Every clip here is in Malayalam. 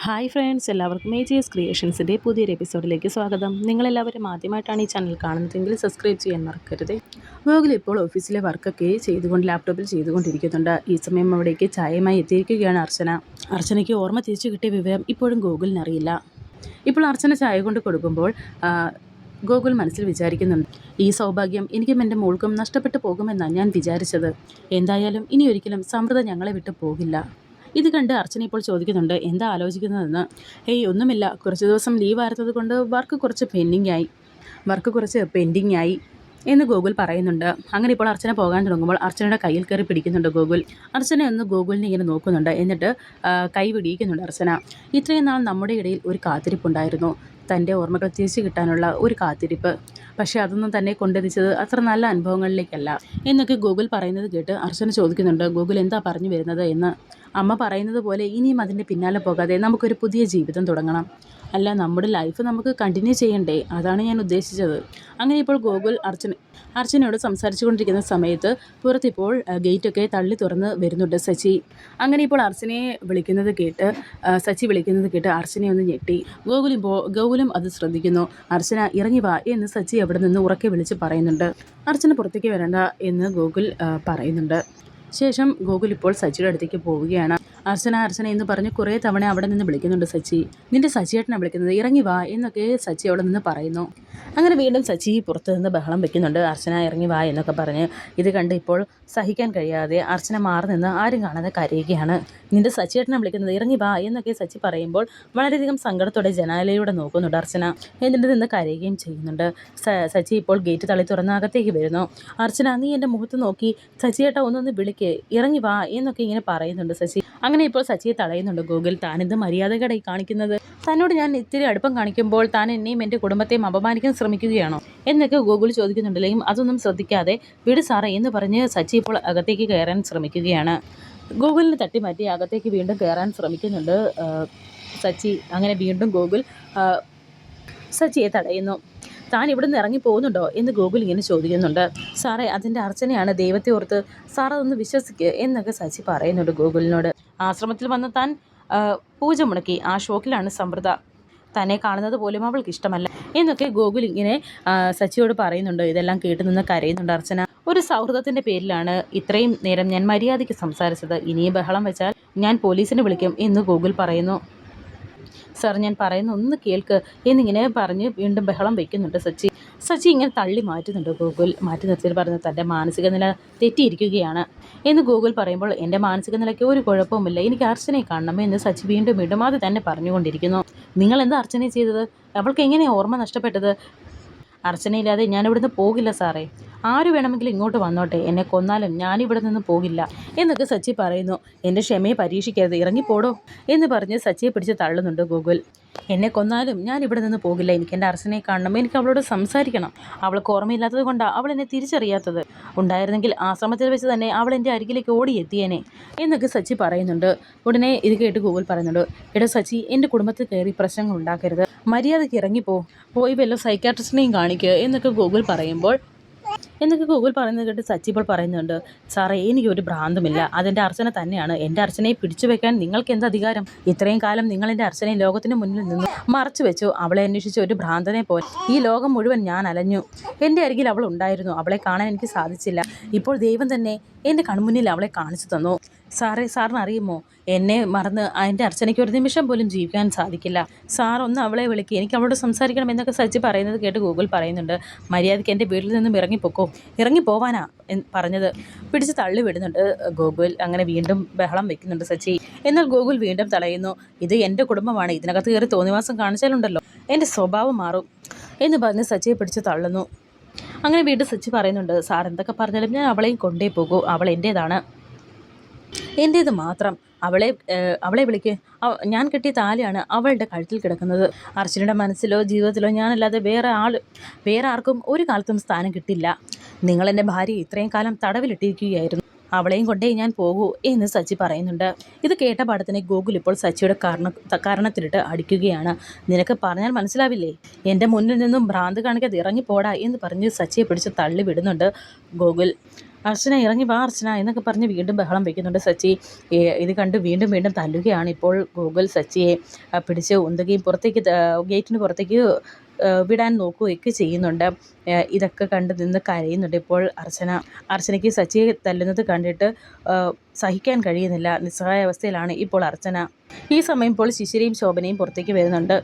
ഹായ് ഫ്രണ്ട്സ്, എല്ലാവർക്കും AGS ക്രിയേഷൻസിൻ്റെ പുതിയൊരു എപ്പിസോഡിലേക്ക് സ്വാഗതം. നിങ്ങളെല്ലാവരും ആദ്യമായിട്ടാണ് ഈ ചാനൽ കാണുന്നതെങ്കിൽ സബ്സ്ക്രൈബ് ചെയ്യാൻ മറക്കരുത്. ഗോകുൽ ഇപ്പോൾ ഓഫീസിലെ വർക്കൊക്കെ ലാപ്ടോപ്പിൽ ചെയ്തുകൊണ്ടിരിക്കുന്നുണ്ട്. ഈ സമയം അവിടേക്ക് ചായയുമായി എത്തിയിരിക്കുകയാണ് അർച്ചന. അർച്ചനയ്ക്ക് ഓർമ്മ തിരിച്ചു കിട്ടിയ വിവരം ഇപ്പോഴും ഗോകുലിനറിയില്ല. ഇപ്പോൾ അർച്ചന ചായ കൊണ്ട് കൊടുക്കുമ്പോൾ ഗോകുൽ മനസ്സിൽ വിചാരിക്കുന്നുണ്ട്, ഈ സൗഭാഗ്യം എനിക്കും എൻ്റെ മോൾക്കും നഷ്ടപ്പെട്ടു പോകുമെന്നാണ് ഞാൻ വിചാരിച്ചത്. എന്തായാലും ഇനി ഒരിക്കലും സമൃദ്ധ ഞങ്ങളെ വിട്ടു പോകില്ല. ഇത് കണ്ട് അർച്ചന ഇപ്പോൾ ചോദിക്കുന്നുണ്ട്, എന്താ ആലോചിക്കുന്നതെന്ന്. ഒന്നുമില്ല, കുറച്ച് ദിവസം ലീവ് ആയിരുന്നത് കൊണ്ട് വർക്ക് കുറച്ച് പെൻഡിങ് ആയി എന്ന് ഗോകുൽ പറയുന്നുണ്ട്. അങ്ങനെ ഇപ്പോൾ അർച്ചന പോകാൻ തുടങ്ങുമ്പോൾ അർച്ചനയുടെ കയ്യിൽ കയറി പിടിക്കുന്നുണ്ട് ഗോകുൽ. അർച്ചന ഒന്ന് ഗോകുലിനെ ഇങ്ങനെ നോക്കുന്നുണ്ട്, എന്നിട്ട് കൈ പിടിക്കുന്നുണ്ട് അർച്ചന. ഇത്രയും നാൾ നമ്മുടെ ഇടയിൽ ഒരു കാത്തിരിപ്പുണ്ടായിരുന്നു, തൻ്റെ ഓർമ്മകൾ തിരിച്ചു കിട്ടാനുള്ള ഒരു കാത്തിരിപ്പ്. പക്ഷേ അതൊന്നും തന്നെ കൊണ്ടെത്തിച്ചത് അത്ര നല്ല അനുഭവങ്ങളിലേക്കല്ല എന്നൊക്കെ ഗോകുൽ പറയുന്നത് കേട്ട് അർച്ചന ചോദിക്കുന്നുണ്ട്, ഗോകുൽ എന്താ പറഞ്ഞു വരുന്നത് എന്ന്. അമ്മ പറയുന്നത് പോലെ ഇനിയും അതിൻ്റെ പിന്നാലെ പോകാതെ നമുക്കൊരു പുതിയ ജീവിതം തുടങ്ങണം. അല്ല, നമ്മുടെ ലൈഫ് നമുക്ക് കണ്ടിന്യൂ ചെയ്യണ്ടേ, അതാണ് ഞാൻ ഉദ്ദേശിച്ചത്. അങ്ങനെ ഇപ്പോൾ ഗോകുൽ അർച്ചനയോട് സംസാരിച്ചു കൊണ്ടിരിക്കുന്ന സമയത്ത് പുറത്തിപ്പോൾ ഗേറ്റൊക്കെ തള്ളി തുറന്ന് വരുന്നുണ്ട് സച്ചി. അങ്ങനെ ഇപ്പോൾ അർച്ചനയെ സച്ചി വിളിക്കുന്നത് കേട്ട് അർച്ചനയെ ഒന്ന് ഞെട്ടി. ഗോകുലും അത് ശ്രദ്ധിക്കുന്നു. അർച്ചന ഇറങ്ങി വാ എന്ന് സച്ചി അവിടെ നിന്ന് ഉറക്കെ വിളിച്ച് പറയുന്നുണ്ട്. അർച്ചന പുറത്തേക്ക് വരണ്ട എന്ന് ഗോകുൽ പറയുന്നുണ്ട്. ശേഷം ഗോകുൽ ഇപ്പോൾ സച്ചിയുടെ അടുത്തേക്ക് പോവുകയാണ്. അർച്ചന എന്ന് പറഞ്ഞ് കുറേ തവണ അവിടെ നിന്ന് വിളിക്കുന്നുണ്ട് സച്ചി. നിന്റെ സച്ചിയേട്ടനെ വിളിക്കുന്നത്, ഇറങ്ങി വാ എന്നൊക്കെ സച്ചി അവിടെ നിന്ന് പറയുന്നു. അങ്ങനെ വീണ്ടും സച്ചി പുറത്ത് നിന്ന് ബഹളം വെക്കുന്നുണ്ട്, അർച്ചന ഇറങ്ങി വാ എന്നൊക്കെ പറഞ്ഞ്. ഇത് കണ്ട് ഇപ്പോൾ സഹിക്കാൻ കഴിയാതെ അർച്ചന മാറി നിന്ന് ആരും കാണാതെ കരയുകയാണ്. നിന്റെ സച്ചിയേട്ടനെ വിളിക്കുന്നത്, ഇറങ്ങി വാ എന്നൊക്കെ സച്ചി പറയുമ്പോൾ വളരെയധികം സങ്കടത്തോടെ ജനാലയിലൂടെ നോക്കുന്നുണ്ട് അർച്ചന. എന്നിട്ട് നിന്ന് കരയുകയും ചെയ്യുന്നുണ്ട്. സച്ചി ഇപ്പോൾ ഗേറ്റ് തള്ളി തുറന്ന് അകത്തേക്ക് വരുന്നു. അർച്ചന, നീ എൻ്റെ മുഖത്ത് നോക്കി സച്ചിയേട്ട ഒന്നൊന്ന് വിളിക്ക്, ഇറങ്ങി വാ എന്നൊക്കെ ഇങ്ങനെ പറയുന്നുണ്ട് സച്ചി. അങ്ങനെ ഇപ്പോൾ സച്ചിയെ തടയുന്നുണ്ട് ഗോകുൽ. താനെന്ത് മര്യാദകേടായി കാണിക്കുന്നത്? തന്നോട് ഞാൻ ഇത്തിരി അടുപ്പം കാണിക്കുമ്പോൾ താൻ എന്നെയും എൻ്റെ കുടുംബത്തെയും അപമാനിക്കാൻ ശ്രമിക്കുകയാണോ എന്നൊക്കെ ഗോകുൽ ചോദിക്കുന്നുണ്ടെങ്കിലും അതൊന്നും ശ്രദ്ധിക്കാതെ വിട് സാറേ എന്ന് പറഞ്ഞ് സച്ചി ഇപ്പോൾ അകത്തേക്ക് കയറാൻ ശ്രമിക്കുകയാണ്. ഗോകുലിനെ തട്ടിമാറ്റി അകത്തേക്ക് വീണ്ടും കയറാൻ ശ്രമിക്കുന്നുണ്ട് സച്ചി. അങ്ങനെ വീണ്ടും ഗോകുൽ സച്ചിയെ തടയുന്നു. താൻ ഇവിടെ നിന്ന് ഇറങ്ങി പോകുന്നുണ്ടോ എന്ന് ഗോകുൽ ഇങ്ങനെ ചോദിക്കുന്നുണ്ട്. സാറേ, അതിൻ്റെ അർച്ചനയാണ്, ദൈവത്തെ ഓർത്ത് സാർ അതൊന്ന് വിശ്വസിക്കുക എന്നൊക്കെ സച്ചി പറയുന്നുണ്ട് ഗോകുലിനോട്. ആശ്രമത്തിൽ വന്ന് താൻ പൂജ മുടക്കി, ആ ഷോക്കിലാണ് സമൃദ്ധ. തന്നെ കാണുന്നത് പോലും അവൾക്ക് ഇഷ്ടമല്ല എന്നൊക്കെ ഗോകുൽ ഇങ്ങനെ സച്ചിയോട് പറയുന്നുണ്ട്. ഇതെല്ലാം കേട്ട് നിന്ന് കരയുന്നുണ്ട് അർച്ചന. ഒരു സൗഹൃദത്തിൻ്റെ പേരിലാണ് ഇത്രയും നേരം ഞാൻ മര്യാദയ്ക്ക് സംസാരിച്ചത്. ഇനിയും ബഹളം വെച്ചാൽ ഞാൻ പോലീസിനെ വിളിക്കും എന്ന് ഗോകുൽ പറയുന്നു. സാർ, ഞാൻ പറയുന്ന ഒന്ന് കേൾക്ക് എന്നിങ്ങനെ പറഞ്ഞ് വീണ്ടും ബഹളം വയ്ക്കുന്നുണ്ട് സച്ചി ഇങ്ങനെ തള്ളി മാറ്റുന്നുണ്ട് ഗോകുൽ. മാറ്റി നിർത്തി പറഞ്ഞ് തൻ്റെ മാനസിക നില തെറ്റിയിരിക്കുകയാണ് എന്ന് ഗോകുൽ പറയുമ്പോൾ, എൻ്റെ മാനസിക നിലയ്ക്ക് ഒരു കുഴപ്പവുമില്ല, എനിക്ക് അർച്ചനയെ കാണണം എന്ന് സച്ചി വീണ്ടും അത് തന്നെ പറഞ്ഞുകൊണ്ടിരിക്കുന്നു. നിങ്ങൾ എന്താ അർച്ചനയെ ചെയ്തത്? അവൾക്ക് എങ്ങനെയാണ് ഓർമ്മ നഷ്ടപ്പെട്ടത്? അർച്ചനയില്ലാതെ ഞാൻ ഇവിടുന്ന് പോകില്ല സാറേ. ആര് വേണമെങ്കിലും ഇങ്ങോട്ട് വന്നോട്ടെ, എന്നെ കൊന്നാലും ഞാനിവിടെ നിന്ന് പോകില്ല എന്നൊക്കെ സച്ചി പറയുന്നു. എൻ്റെ ക്ഷമയെ പരീക്ഷിക്കരുത്, ഇറങ്ങിപ്പോടോ എന്ന് പറഞ്ഞ് സച്ചിയെ പിടിച്ച് തള്ളുന്നുണ്ട് ഗോകുൽ. എന്നെ കൊന്നാലും ഞാൻ ഇവിടെ നിന്ന് പോകില്ല, എനിക്ക് എൻ്റെ അർച്ചനയെ കാണണം, എനിക്ക് അവളോട് സംസാരിക്കണം. അവൾക്ക് ഓർമ്മയില്ലാത്തത് കൊണ്ടാണ് അവൾ എന്നെ തിരിച്ചറിയാത്തത്. ഉണ്ടായിരുന്നെങ്കിൽ ആശ്രമത്തിൽ വെച്ച് തന്നെ അവൾ എൻ്റെ അരികിലേക്ക് ഓടിയെത്തിയേനെ എന്നൊക്കെ സച്ചി പറയുന്നുണ്ട്. ഉടനെ ഇത് കേട്ട് ഗോകുൽ പറയുന്നുണ്ട്, എടോ സച്ചി, എൻ്റെ കുടുംബത്തിൽ കയറി പ്രശ്നങ്ങൾ ഉണ്ടാക്കരുത്, മര്യാദയ്ക്ക് പോയി വല്ല സൈക്കാട്രിസ്റ്റിനെയും കാണിക്കുക എന്നൊക്കെ ഗോകുൽ പറയുന്നത് കേട്ട് സച്ചി ഇപ്പോൾ പറയുന്നുണ്ട്, സാറേ, എനിക്കൊരു ഭ്രാന്തുമില്ല, അതെൻ്റെ അർച്ചന തന്നെയാണ്. എൻ്റെ അർച്ചനയെ പിടിച്ചു വെക്കാൻ നിങ്ങൾക്ക് എന്ത് അധികാരം? ഇത്രയും കാലം നിങ്ങൾ എൻ്റെ അർച്ചനയെ ലോകത്തിന് മുന്നിൽ നിന്ന് മറച്ചു വെച്ചു. അവളെ അന്വേഷിച്ച ഒരു ഭ്രാന്തനെ പോലെ ഈ ലോകം മുഴുവൻ ഞാൻ അലഞ്ഞു. എൻ്റെ അരികിൽ അവൾ ഉണ്ടായിരുന്നു, അവളെ കാണാൻ എനിക്ക് സാധിച്ചില്ല. ഇപ്പോൾ ദൈവം തന്നെ എൻ്റെ കൺമുന്നിൽ അവളെ കാണിച്ചു തന്നു. സാറിന് അറിയുമോ, എന്നെ മറന്ന് എൻ്റെ അർച്ചനയ്ക്ക് ഒരു നിമിഷം പോലും ജീവിക്കാൻ സാധിക്കില്ല. സാർ ഒന്ന് അവളെ വിളിക്കുക, എനിക്ക് അവളോട് സംസാരിക്കണം എന്നൊക്കെ സച്ചി പറയുന്നത് കേട്ട് ഗൂഗിൾ പറയുന്നുണ്ട്, മര്യാദയ്ക്ക് എൻ്റെ വീട്ടിൽ നിന്നും ഇറങ്ങിപ്പോവാനാ പറഞ്ഞത്. പിടിച്ച് തള്ളി വിടുന്നുണ്ട് ഗോകുൽ. അങ്ങനെ വീണ്ടും ബഹളം വെക്കുന്നുണ്ട് സച്ചി. എന്നാൽ ഗോകുൽ വീണ്ടും തടയുന്നു. ഇത് എൻ്റെ കുടുംബമാണ്, ഇതിനകത്ത് കയറി തോന്നിവാസം കാണിച്ചാലുണ്ടല്ലോ എൻ്റെ സ്വഭാവം മാറും എന്ന് പറഞ്ഞ് സച്ചിയെ പിടിച്ച് തള്ളുന്നു. അങ്ങനെ വീണ്ടും സച്ചി പറയുന്നുണ്ട്, സാർ എന്തൊക്കെ പറഞ്ഞാലും ഞാൻ അവളെയും കൊണ്ടേ പോകൂ, അവൾ എൻ്റേതാണ്, എൻ്റേത് മാത്രം. അവളെ വിളിക്ക്. ഞാൻ കെട്ടിയ താലിയാണ് അവളുടെ കഴുത്തിൽ കിടക്കുന്നത്. അർച്ചനയുടെ മനസ്സിലോ ജീവിതത്തിലോ ഞാനല്ലാതെ വേറെ ആർക്കും ഒരു കാലത്തും സ്ഥാനം കിട്ടില്ല. നിങ്ങളെൻ്റെ ഭാര്യയെ ഇത്രയും കാലം തടവിലിട്ടിരിക്കുകയായിരുന്നു, അവളെയും കൊണ്ടേ ഞാൻ പോകൂ എന്ന് സച്ചി പറയുന്നുണ്ട്. ഇത് കേട്ട പാടത്തിന് ഗോകുൽ ഇപ്പോൾ സച്ചിയുടെ കാരണത്തിലിട്ട് അടിക്കുകയാണ്. നിനക്ക് പറഞ്ഞാൽ മനസ്സിലാവില്ലേ, എൻ്റെ മുന്നിൽ നിന്നും ഭ്രാന്ത് കാണിക്കാതെ ഇറങ്ങിപ്പോടാ എന്ന് പറഞ്ഞ് സച്ചിയെ പിടിച്ച് തള്ളി വിടുന്നുണ്ട് ഗോകുൽ. അർച്ചന ഇറങ്ങി വാ അർച്ചന എന്നൊക്കെ പറഞ്ഞ് വീണ്ടും ബഹളം വെക്കുന്നുണ്ട് സച്ചി. ഇത് കണ്ട് വീണ്ടും വീണ്ടും തല്ലുകയാണ് ഇപ്പോൾ ഗൂഗിൾ സച്ചിയെ പിടിച്ച് ഉന്തുകയും പുറത്തേക്ക് ഗേറ്റിന് പുറത്തേക്ക് വിടാൻ നോക്കുകയൊക്കെ ചെയ്യുന്നുണ്ട്. ഇതൊക്കെ കണ്ട് നിന്ന് കരയുന്നുണ്ട് ഇപ്പോൾ അർച്ചനയ്ക്ക് സച്ചിയെ തല്ലുന്നത് കണ്ടിട്ട് സഹിക്കാൻ കഴിയുന്നില്ല. നിസ്സഹായ അവസ്ഥയിലാണ് ഇപ്പോൾ അർച്ചന. ഈ സമയം ഇപ്പോൾ ശിശിരയും ശോഭനയും പുറത്തേക്ക് വരുന്നുണ്ട്.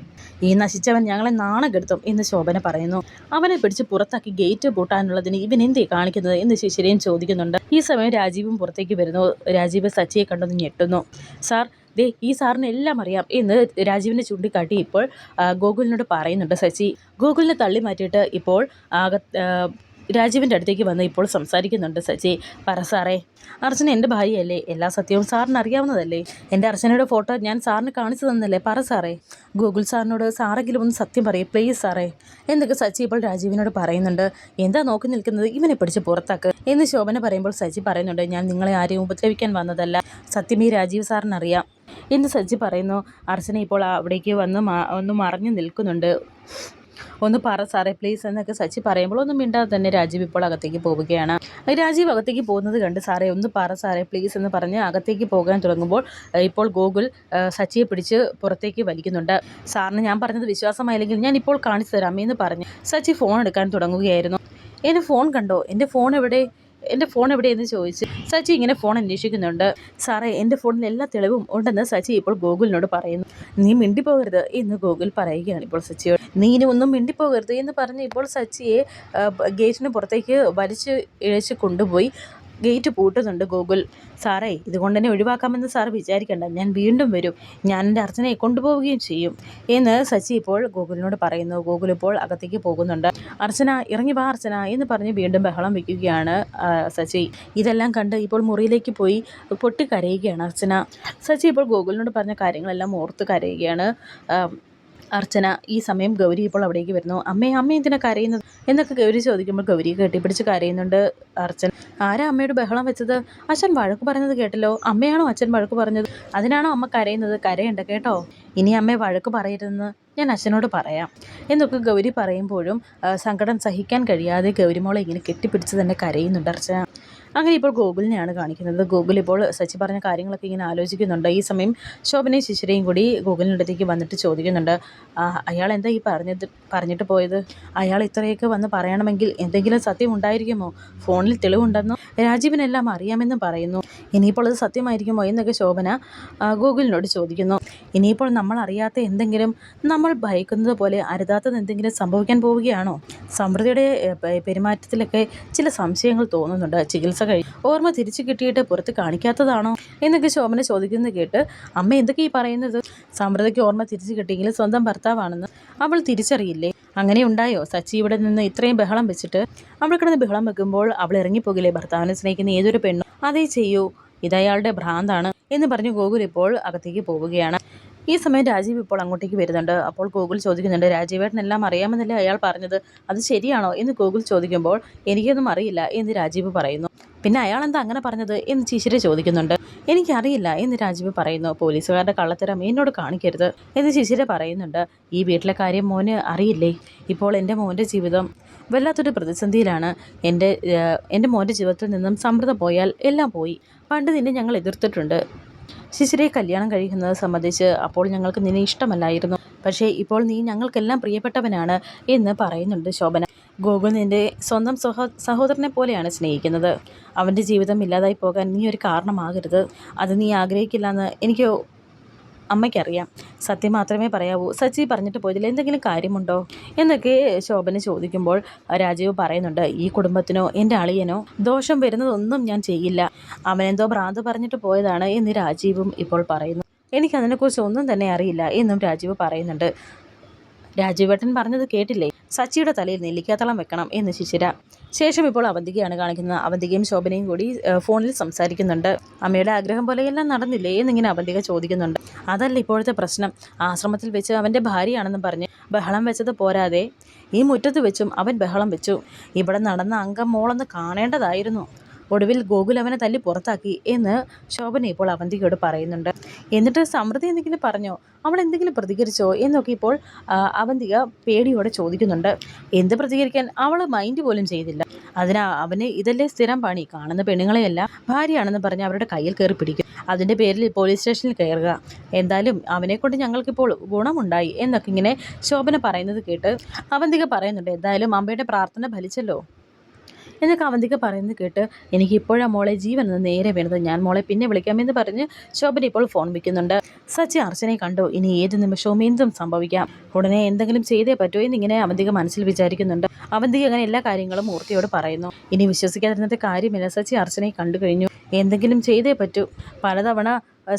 ഈ നശിച്ചവൻ ഞങ്ങളെ നാണം കെടുത്തും എന്ന് ശോഭന പറയുന്നു. അവനെ പിടിച്ച് പുറത്താക്കി ഗേറ്റ് പൂട്ടാനുള്ളതിന് ഇവൻ എന്തേ കാണിക്കുന്നത് എന്ന് ശിശിരയും ചോദിക്കുന്നുണ്ട്. ഈ സമയം രാജീവും പുറത്തേക്ക് വരുന്നു. രാജീവ് സച്ചിയെ കണ്ടൊന്ന് ഞെട്ടുന്നു. സാർ, ദേ ഈ സാറിന് എല്ലാം അറിയാം എന്ന് രാജീവിനെ ചൂണ്ടിക്കാട്ടി ഇപ്പോൾ ഗോകുലിനോട് പറയുന്നുണ്ട് സച്ചി. ഗോകുലിനെ തള്ളി മാറ്റിയിട്ട് ഇപ്പോൾ രാജീവിൻ്റെ അടുത്തേക്ക് വന്ന് ഇപ്പോൾ സംസാരിക്കുന്നുണ്ട് സച്ചി. പറ സാറേ, അർച്ചന എൻ്റെ ഭാര്യയല്ലേ? എല്ലാ സത്യവും സാറിന് അറിയാവുന്നതല്ലേ? എൻ്റെ അർച്ചനയുടെ ഫോട്ടോ ഞാൻ സാറിന് കാണിച്ചു തന്നല്ലേ? പറ സാറേ, ഗൂഗിൾ സാറിനോട് സാറെങ്കിലും ഒന്ന് സത്യം പറയേ പ്ലീസ് സാറേ എന്നൊക്കെ സച്ചി ഇപ്പോൾ രാജീവിനോട് പറയുന്നുണ്ട്. എന്താ നോക്കി നിൽക്കുന്നത്, ഇവനെ പിടിച്ച് പുറത്താക്ക് എന്ന് ശോഭന പറയുമ്പോൾ സച്ചി പറയുന്നുണ്ട്, ഞാൻ നിങ്ങളെ ആരെയും ഉപദ്രവിക്കാൻ വന്നതല്ല, സത്യം ഈ രാജീവ് സാറിനറിയാം എന്ന് സച്ചി പറയുന്നു. അർച്ചന ഇപ്പോൾ അവിടേക്ക് വന്ന് ഒന്ന് മറഞ്ഞു നിൽക്കുന്നുണ്ട്. ഒന്ന് പറ സാറേ പ്ലീസ് എന്നൊക്കെ സച്ചി പറയുമ്പോൾ ഒന്നും മിണ്ടാതെ തന്നെ രാജീവ് ഇപ്പോൾ അകത്തേക്ക് പോവുകയാണ്. രാജീവ് അകത്തേക്ക് പോകുന്നത് കണ്ട് സാറേ ഒന്ന് പറ സാറേ പ്ലീസ് എന്ന് പറഞ്ഞ് അകത്തേക്ക് പോകാൻ തുടങ്ങുമ്പോൾ ഇപ്പോൾ ഗോകുൽ സച്ചിയെ പിടിച്ച് പുറത്തേക്ക് വലിക്കുന്നുണ്ട്. സാറിന് ഞാൻ പറഞ്ഞത് വിശ്വാസമായില്ലെങ്കിൽ ഞാൻ ഇപ്പോൾ കാണിച്ചു തരാം എന്ന് പറഞ്ഞ് സച്ചി ഫോൺ എടുക്കാൻ തുടങ്ങുകയായിരുന്നു. എൻ്റെ ഫോൺ കണ്ടോ? എൻ്റെ ഫോൺ എവിടെയെന്ന് ചോദിച്ച് സച്ചി ഇങ്ങനെ ഫോൺ അന്വേഷിക്കുന്നുണ്ട്. സാറേ, എൻ്റെ ഫോണിൽ എല്ലാ തെളിവും ഉണ്ടെന്ന് സച്ചി ഇപ്പോൾ ഗോകുലിനോട് പറയുന്നു. നീ മിണ്ടിപ്പോകരുത് എന്ന് ഗോകുൽ പറയുകയാണ് ഇപ്പോൾ സച്ചിയോട്. നീ ഇനി ഒന്നും മിണ്ടിപ്പോകരുത് എന്ന് പറഞ്ഞ് ഇപ്പോൾ സച്ചിയെ ഗേറ്റിന് പുറത്തേക്ക് വലിച്ച് ഇഴച്ച് കൊണ്ടുപോയി ഗേറ്റ് പൂട്ടുന്നുണ്ട് ഗോകുൽ. സാറേ, ഇതുകൊണ്ട് തന്നെ ഒഴിവാക്കാമെന്ന് സാർ വിചാരിക്കേണ്ട, ഞാൻ വീണ്ടും വരും, ഞാൻ എൻ്റെ അർച്ചനയെ കൊണ്ടുപോവുകയും ചെയ്യും എന്ന് സച്ചി ഇപ്പോൾ ഗോകുലിനോട് പറയുന്നു. ഗോകുൽ ഇപ്പോൾ അകത്തേക്ക് പോകുന്നുണ്ട്. അർച്ചന ഇറങ്ങി വാ അർച്ചന എന്ന് പറഞ്ഞ് വീണ്ടും ബഹളം വയ്ക്കുകയാണ് സച്ചി. ഇതെല്ലാം കണ്ട് ഇപ്പോൾ മുറിയിലേക്ക് പോയി പൊട്ടിക്കരയുകയാണ് അർച്ചന. സച്ചി ഇപ്പോൾ ഗോകുലിനോട് പറഞ്ഞ കാര്യങ്ങളെല്ലാം ഓർത്ത് കരയുകയാണ് അർച്ചന. ഈ സമയം ഗൗരി ഇപ്പോൾ അവിടേക്ക് വരുന്നു. അമ്മ എന്തിനാ കരയുന്നത് എന്നൊക്കെ ഗൗരി ചോദിക്കുമ്പോൾ ഗൗരിയെ കെട്ടിപ്പിടിച്ച് കരയുന്നുണ്ട് അർച്ചന. ആരാ അമ്മയോട് ബഹളം വെച്ചത്? അച്ഛൻ വഴക്ക് പറയുന്നത് കേട്ടല്ലോ. അമ്മയാണോ അച്ഛൻ വഴക്ക് പറഞ്ഞത്? അതിനാണോ അമ്മ കരയുന്നത്? കരയണ്ട കേട്ടോ, ഇനി അമ്മയെ വഴക്ക് പറയരുതെന്ന് ഞാൻ അച്ഛനോട് പറയാം എന്നൊക്കെ ഗൗരി പറയുമ്പോഴും സങ്കടം സഹിക്കാൻ കഴിയാതെ ഗൗരിമോളെ ഇങ്ങനെ കെട്ടിപ്പിടിച്ച് തന്നെ കരയുന്നുണ്ട് അർച്ചന. അങ്ങനെ ഇപ്പോൾ ഗോകുലിനെയാണ് കാണിക്കുന്നത്. ഗോകുൽ ഇപ്പോൾ സച്ചി പറഞ്ഞ കാര്യങ്ങളൊക്കെ ഇങ്ങനെ ആലോചിക്കുന്നുണ്ട്. ഈ സമയം ശോഭനയും ശിശിരയും കൂടി ഗോകുലിൻ്റെ അടുത്തേക്ക് വന്നിട്ട് ചോദിക്കുന്നുണ്ട്, അയാൾ എന്താ ഈ പറഞ്ഞിട്ട് പോയത്? അയാൾ ഇത്രയൊക്കെ വന്ന് പറയണമെങ്കിൽ എന്തെങ്കിലും സത്യം ഉണ്ടായിരിക്കുമോ? ഫോണിൽ തെളിവുണ്ടെന്നോ രാജീവിനെല്ലാം അറിയാമെന്നും പറയുന്നു. ഇനിയിപ്പോൾ അത് സത്യമായിരിക്കുമോ എന്നൊക്കെ ശോഭന ഗോകുലിനോട് ചോദിക്കുന്നു. ഇനിയിപ്പോൾ നമ്മൾ അറിയാത്ത എന്തെങ്കിലും, നമ്മൾ ഭയക്കുന്നത് പോലെ അരുതാത്തത് എന്തെങ്കിലും സംഭവിക്കാൻ പോവുകയാണോ? സമൃദ്ധിയുടെ പെരുമാറ്റത്തിലൊക്കെ ചില സംശയങ്ങൾ തോന്നുന്നുണ്ട്. ചികിത്സ ഓർമ്മ തിരിച്ചു കിട്ടിയിട്ട് പുറത്ത് കാണിക്കാത്തതാണോ എന്നൊക്കെ ശോഭന ചോദിക്കുന്നത് കേട്ട് അമ്മ എന്തൊക്കെ ഈ പറയുന്നത്? സമൃദ്ധിക്ക് ഓർമ്മ തിരിച്ചു കിട്ടിയെങ്കിലും സ്വന്തം ഭർത്താവാണെന്ന് അവൾ തിരിച്ചറിയില്ലേ? അങ്ങനെ ഉണ്ടായോ? സച്ചി ഇവിടെ നിന്ന് ഇത്രയും ബഹളം വെച്ചിട്ട് അവൾ കിടന്ന് ബഹളം വെക്കുമ്പോൾ അവൾ ഇറങ്ങിപ്പോകില്ലേ? ഭർത്താവിനെ സ്നേഹിക്കുന്ന ഏതൊരു പെണ്ണും അതേ ചെയ്യൂ, ഇതയാളുടെ ഭ്രാന്താണ് എന്ന് പറഞ്ഞ് ഗോകുൽ ഇപ്പോൾ അകത്തേക്ക് പോവുകയാണ്. ഈ സമയം രാജീവ് ഇപ്പോൾ അങ്ങോട്ടേക്ക് വരുന്നുണ്ട്. അപ്പോൾ ഗോകുൽ ചോദിക്കുന്നുണ്ട്, രാജീവേട്ടനെല്ലാം അറിയാമെന്നല്ലേ അയാൾ പറഞ്ഞത്, അത് ശരിയാണോ എന്ന് ഗോകുൽ ചോദിക്കുമ്പോൾ എനിക്കൊന്നും അറിയില്ല എന്ന് രാജീവ് പറയുന്നു. പിന്നെ അയാൾ എന്താ അങ്ങനെ പറഞ്ഞത് എന്ന് ശിശിര ചോദിക്കുന്നുണ്ട്. എനിക്കറിയില്ല എന്ന് രാജീവ് പറയുന്നു. പോലീസുകാരുടെ കള്ളത്തരം എന്നോട് കാണിക്കരുത് എന്ന് ശിശിര പറയുന്നുണ്ട്. ഈ വീട്ടിലെ കാര്യം മോന് അറിയില്ലേ? ഇപ്പോൾ എൻ്റെ മോൻ്റെ ജീവിതം വല്ലാത്തൊരു പ്രതിസന്ധിയിലാണ്. എൻ്റെ മോൻ്റെ ജീവിതത്തിൽ നിന്നും സമൃദ്ധ പോയാൽ എല്ലാം പോയി. പണ്ട് നിന്നെ ഞങ്ങൾ എതിർത്തിട്ടുണ്ട്, ശിശിരയെ കല്യാണം കഴിക്കുന്നത് സംബന്ധിച്ച്. അപ്പോൾ ഞങ്ങൾക്ക് നിന്നെ ഇഷ്ടമല്ലായിരുന്നു, പക്ഷേ ഇപ്പോൾ നീ ഞങ്ങൾക്കെല്ലാം പ്രിയപ്പെട്ടവനാണ് എന്ന് പറയുന്നുണ്ട് ശോഭന. ഗോകുൽ നിൻ്റെ സ്വന്തം സഹോദരനെ പോലെയാണ് സ്നേഹിക്കുന്നത്. അവൻ്റെ ജീവിതം ഇല്ലാതായി പോകാൻ നീ ഒരു കാരണമാകരുത്. അത് നീ ആഗ്രഹിക്കില്ലെന്ന് എനിക്ക് അമ്മയ്ക്കറിയാം. സത്യം മാത്രമേ പറയാവൂ. സച്ചി പറഞ്ഞിട്ട് പോയതിൽ എന്തെങ്കിലും കാര്യമുണ്ടോ എന്നൊക്കെ ശോഭന ചോദിക്കുമ്പോൾ രാജീവ് പറയുന്നുണ്ട്, ഈ കുടുംബത്തിനോ എൻ്റെ അളിയനോ ദോഷം വരുന്നതൊന്നും ഞാൻ ചെയ്യില്ല. അവനെന്തോ ഭ്രാന്ത് പറഞ്ഞിട്ട് പോയതാണ് എന്ന് രാജീവും ഇപ്പോൾ പറയുന്നു. എനിക്കതിനെക്കുറിച്ച് ഒന്നും തന്നെ അറിയില്ല എന്നും രാജീവ് പറയുന്നുണ്ട്. രാജീവേട്ടൻ പറഞ്ഞത് കേട്ടില്ലേ? സച്ചിയുടെ തലയിൽ നെല്ലിക്കാത്തളം വെക്കണം എന്ന് ശിശിര. ശേഷം ഇപ്പോൾ അവന്തികയാണ് കാണിക്കുന്നത്. അവന്തികയും ശോഭനയും കൂടി ഫോണിൽ സംസാരിക്കുന്നുണ്ട്. അമ്മയുടെ ആഗ്രഹം പോലെയെല്ലാം നടന്നില്ലേ എന്നിങ്ങനെ അവന്തിക ചോദിക്കുന്നുണ്ട്. അതല്ല ഇപ്പോഴത്തെ പ്രശ്നം. ആശ്രമത്തിൽ വെച്ച് അവൻ്റെ ഭാര്യയാണെന്ന് പറഞ്ഞ് ബഹളം വെച്ചത് പോരാതെ ഈ മുറ്റത്ത് വെച്ചും അവൻ ബഹളം വെച്ചു. ഇവിടെ നടന്ന അംഗം മോളൊന്ന് കാണേണ്ടതായിരുന്നു. ഒടുവിൽ ഗോകുൽ അവനെ തല്ലി പുറത്താക്കി എന്ന് ശോഭന ഇപ്പോൾ അവന്തികയോട് പറയുന്നുണ്ട്. എന്നിട്ട് സമൃദ്ധി എന്തെങ്കിലും പറഞ്ഞോ, അവൾ എന്തെങ്കിലും പ്രതികരിച്ചോ എന്നൊക്കെ ഇപ്പോൾ അവന്തിക പേടിയോടെ ചോദിക്കുന്നുണ്ട്. എന്ത് പ്രതികരിക്കാൻ, അവൾ മൈൻഡ് പോലും ചെയ്തില്ല. അവന് ഇതല്ലേ സ്ഥിരം പണി, കാണുന്ന പെണ്ണുങ്ങളെയെല്ലാം ഭാര്യയാണെന്ന് പറഞ്ഞ് അവരുടെ കയ്യിൽ കയറി പിടിക്കും. അതിൻ്റെ പേരിൽ പോലീസ് സ്റ്റേഷനിൽ കയറുക. എന്തായാലും അവനെക്കൊണ്ട് ഞങ്ങൾക്കിപ്പോൾ ഗുണമുണ്ടായി എന്നൊക്കെ ഇങ്ങനെ ശോഭന പറയുന്നത് കേട്ട് അവന്തിക പറയുന്നുണ്ട്. എന്തായാലും അമ്മയുടെ പ്രാർത്ഥന ഫലിച്ചല്ലോ എന്നൊക്കെ അവന്തിക പറയുന്നത് കേട്ട് എനിക്ക് ഇപ്പോഴാണ് മോളെ ജീവൻ എന്ന് നേരെ വീണത്. ഞാൻ മോളെ പിന്നെ വിളിക്കാമെന്ന് പറഞ്ഞ് ശോഭന ഇപ്പോൾ ഫോൺ വയ്ക്കുന്നുണ്ട്. സച്ചി അർച്ചനയെ കണ്ടു. ഇനി ഏത് നിമിഷവും എന്തും സംഭവിക്കാം. ഉടനെ എന്തെങ്കിലും ചെയ്തേ പറ്റൂ എന്നിങ്ങനെ അവന്തിക മനസ്സിൽ വിചാരിക്കുന്നുണ്ട്. അവന്തിക അങ്ങനെ എല്ലാ കാര്യങ്ങളും മൂർത്തിയോട് പറയുന്നു. ഇനി വിശ്വസിക്കാതിരുന്നിട്ട് കാര്യമില്ല. സച്ചി അർച്ചനയെ കണ്ടു കഴിഞ്ഞു. എന്തെങ്കിലും ചെയ്തേ പറ്റൂ. പലതവണ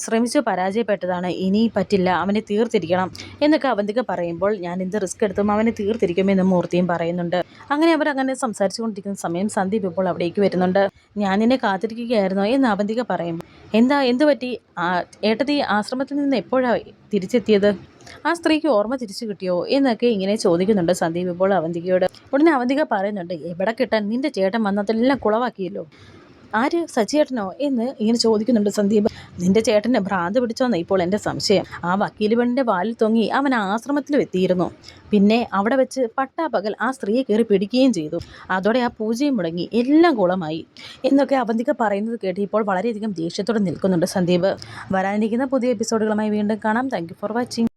ശ്രമിച്ചു പരാജയപ്പെട്ടതാണ്. ഇനി പറ്റില്ല, അവനെ തീർത്തിരിക്കണം എന്നൊക്കെ അവന്തിക പറയുമ്പോൾ ഞാൻ എന്ത് റിസ്ക് എടുത്തും അവനെ തീർത്തിരിക്കുമെന്ന് മൂർത്തിയും പറയുന്നുണ്ട്. അങ്ങനെ അവരങ്ങനെ സംസാരിച്ചു കൊണ്ടിരിക്കുന്ന സമയം സന്ദീപ് ഇപ്പോൾ അവിടേക്ക് വരുന്നുണ്ട്. ഞാൻ നിന്നെ കാത്തിരിക്കുകയായിരുന്നോ എന്ന് അവന്തിക പറയുമ്പോൾ എന്തു പറ്റി, ഏട്ടത്തി ആശ്രമത്തിൽ നിന്ന് എപ്പോഴാണ് തിരിച്ചെത്തിയത്, ആ സ്ത്രീക്ക് ഓർമ്മ തിരിച്ചു കിട്ടിയോ എന്നൊക്കെ ഇങ്ങനെ ചോദിക്കുന്നുണ്ട് സന്ദീപ് ഇപ്പോൾ അവന്തികയോട്. ഉടനെ അവന്തിക പറയുന്നുണ്ട്, എവിടെ കിട്ടാൻ, നിന്റെ ചേട്ടൻ വന്നതെല്ലാം കുളവാക്കിയല്ലോ. ആര്, സച്ചിയേട്ടനോ എന്ന് ഇങ്ങനെ ചോദിക്കുന്നുണ്ട് സന്ദീപ്. നിന്റെ ചേട്ടന് ഭ്രാന്ത് പിടിച്ചോന്ന് ഇപ്പോൾ എൻ്റെ സംശയം. ആ വക്കീൽ പെണ്ണിൻ്റെ വാലിൽ തൊങ്ങി അവൻ ആശ്രമത്തിലും എത്തിയിരുന്നു. പിന്നെ അവിടെ വെച്ച് പട്ടാപ്പകൽ ആ സ്ത്രീയെ കയറി പിടിക്കുകയും ചെയ്തു. അതോടെ ആ പൂജയും മുടങ്ങി, എല്ലാം കുളമായി എന്നൊക്കെ അവന്തിക പറയുന്നത് കേട്ട് ഇപ്പോൾ വളരെയധികം ദേഷ്യത്തോടെ നിൽക്കുന്നുണ്ട് സന്ദീപ്. വരാനിരിക്കുന്ന പുതിയ എപ്പിസോഡുകളുമായി വീണ്ടും കാണാം. Thank you for watching.